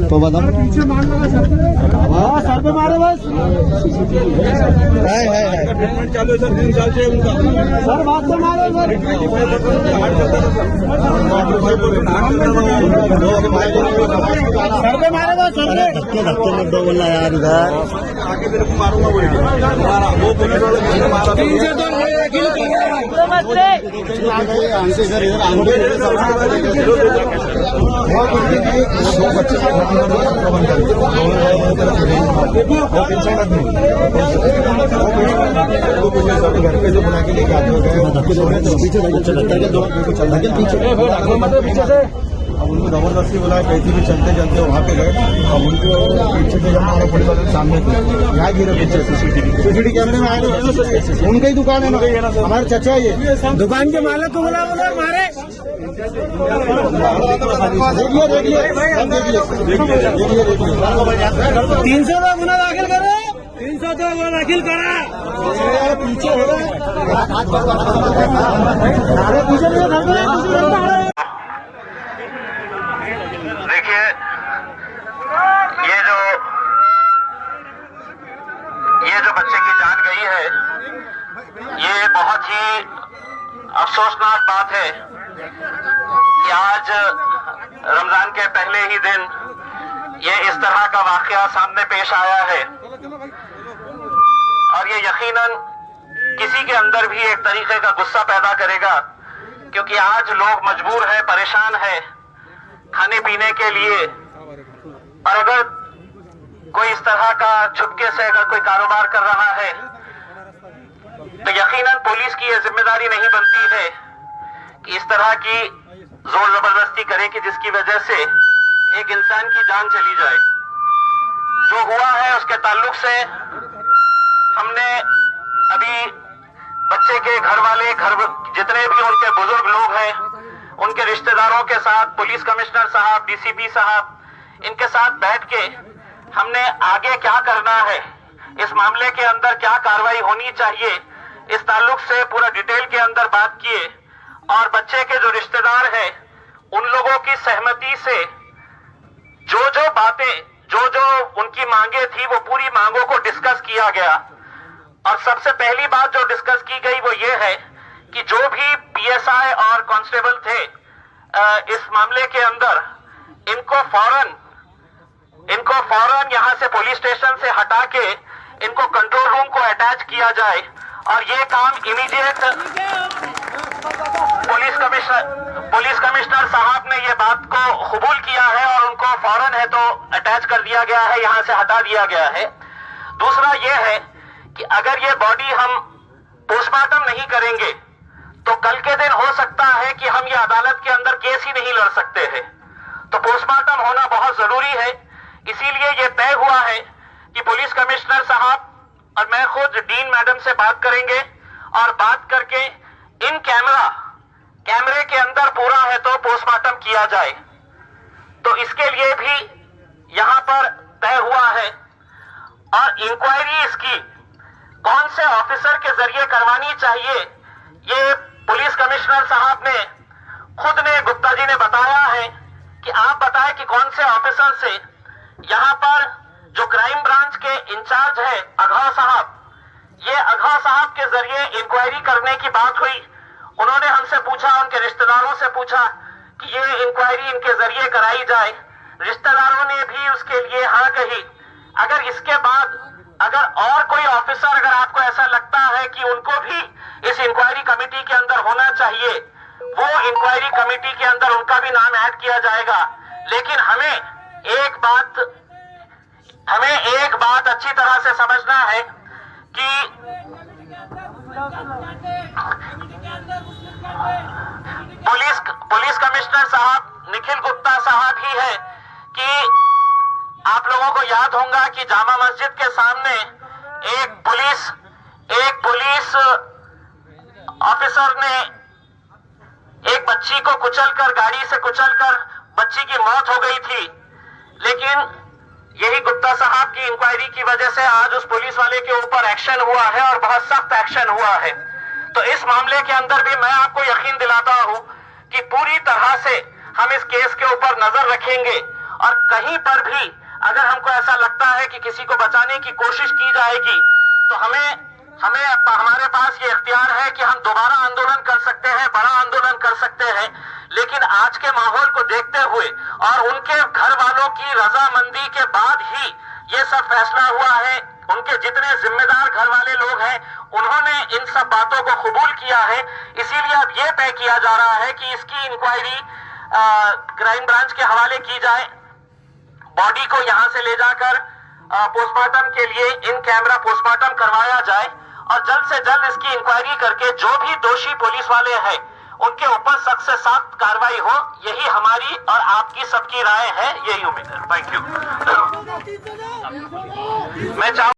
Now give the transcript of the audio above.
तो बताओ पीछे मार लगा सर पे मारे बस चालू है सर 3 साल से उनका सर बात तो मारो सर सर पे मारे बस सर पे धक्के धक्के मत दो बोलना यार इधर आगे तेरे को मारूंगा वो पुलिस वाले मुझे मारा 3 से 2 आंटी सर इधर आंटी बच्चे घर पे जो बना के लेके आते हो पीछे पीछे से अब उनको जबरदस्ती बोला कैसे भी चलते चलते वहाँ पे गए। अब उनको पीछे से जब हमारे पुलिस वाले सामने थे यहाँ गिरे पीछे सीसीटीवी कैमरे में आए उनका ही दुकान है ना हमारे चचा ये दुकान के मालिक को बोला मारे देखिए 300 का गुना दाखिल करो 300 का गुना दाखिल करा पीछे हो रहा पीछे देखिए ये जो बच्चे की जान गई है ये बहुत ही अफसोसनाक बात है कि आज रमजान के पहले ही दिन ये इस तरह का वाकया सामने पेश आया है और ये यकीनन किसी के अंदर भी एक तरीके का गुस्सा पैदा करेगा क्योंकि आज लोग मजबूर है परेशान है खाने पीने के लिए और अगर कोई इस तरह का छुपके से अगर कोई कारोबार कर रहा है तो यकीनन पुलिस की ये जिम्मेदारी नहीं बनती है कि इस तरह की जोर जबरदस्ती करे कि जिसकी वजह से एक इंसान की जान चली जाए। जो हुआ है उसके ताल्लुक से हमने अभी बच्चे के घर वाले जितने भी उनके बुजुर्ग लोग हैं उनके रिश्तेदारों के साथ पुलिस कमिश्नर साहब डीसीपी साहब इनके साथ बैठ के हमने आगे क्या करना है इस मामले के अंदर क्या कार्रवाई होनी चाहिए इस ताल्लुक से पूरा डिटेल के अंदर बात किए और बच्चे के जो रिश्तेदार हैं उन लोगों की सहमति से जो बातें जो उनकी मांगे थी वो पूरी मांगों को डिस्कस किया गया और सबसे पहली बात जो डिस्कस की गई वो ये है कि जो भी पीएसआई और कांस्टेबल थे इस मामले के अंदर इनको फौरन यहां से पुलिस स्टेशन से हटा के इनको कंट्रोल रूम को अटैच किया जाए और ये काम इमीडिएट पुलिस कमिश्नर साहब ने ये बात को कबूल किया है और उनको फौरन है तो अटैच कर दिया गया है यहां से हटा दिया गया है। दूसरा ये है कि अगर ये बॉडी हम पोस्टमार्टम नहीं करेंगे तो कल के दिन हो सकता है कि हम ये अदालत के अंदर केस ही नहीं लड़ सकते हैं। तो पोस्टमार्टम होना बहुत जरूरी है। इसीलिए ये तय हुआ है कि पुलिस कमिश्नर साहब और मैं खुद डीन मैडम से बात करेंगे और बात करके इन कैमरे के अंदर पूरा है तो पोस्टमार्टम किया जाए। तो इसके लिए भी यहां पर तय हुआ है और इंक्वायरी इसकी कौन से ऑफिसर के जरिए करवानी चाहिए ये पुलिस कमिश्नर साहब ने खुद ने गुप्ता जी ने बताया है कि आप बताएं कि कौन से ऑफिसर से यहां पर जो क्राइम ब्रांच के इंचार्ज है अघा साहब ये अघा साहब के जरिए इंक्वायरी करने की बात हुई। उन्होंने हमसे पूछा उनके रिश्तेदारों से पूछा कि ये इंक्वायरी इनके जरिए कराई जाए। रिश्तेदारों ने भी उसके लिए हाँ कही। अगर इसके बाद अगर और कोई ऑफिसर अगर आपको ऐसा लगता है कि उनको भी इस इंक्वायरी कमेटी के अंदर होना चाहिए वो इंक्वायरी कमेटी के अंदर उनका भी नाम ऐड किया जाएगा। लेकिन हमें एक बात अच्छी तरह से समझना है कि पुलिस कमिश्नर साहब निखिल गुप्ता साहब ही है कि आप लोगों को याद होगा कि जामा मस्जिद के सामने एक पुलिस ऑफिसर ने एक बच्ची को गाड़ी से कुचलकर बच्ची की मौत हो गई थी। लेकिन यही गुप्ता साहब की इंक्वायरी की वजह से आज उस पुलिस वाले के ऊपर एक्शन हुआ है और बहुत सख्त एक्शन हुआ है। तो इस मामले के अंदर भी मैं आपको यकीन दिलाता हूं कि पूरी तरह से हम इस केस के ऊपर नजर रखेंगे और कहीं पर भी अगर हमको ऐसा लगता है कि किसी को बचाने की कोशिश की जाएगी तो हमारे पास ये इख्तियार है कि हम दोबारा आंदोलन कर सकते हैं, बड़ा आंदोलन कर सकते हैं। लेकिन आज के माहौल को देखते हुए और उनके घर वालों की रजामंदी के बाद ही ये सब फैसला हुआ है। उनके जितने जिम्मेदार घर वाले लोग हैं उन्होंने इन सब बातों को कबूल किया है। इसीलिए अब ये तय किया जा रहा है कि इसकी इंक्वायरी क्राइम ब्रांच के हवाले की जाए, बॉडी को यहां से ले जाकर पोस्टमार्टम के लिए इन कैमरा पोस्टमार्टम करवाया जाए और जल्द से जल्द इसकी इंक्वायरी करके जो भी दोषी पुलिस वाले हैं उनके ऊपर सख्त से सख्त कार्रवाई हो। यही हमारी और आपकी सबकी राय है, यही उम्मीद है। Thank you. मैं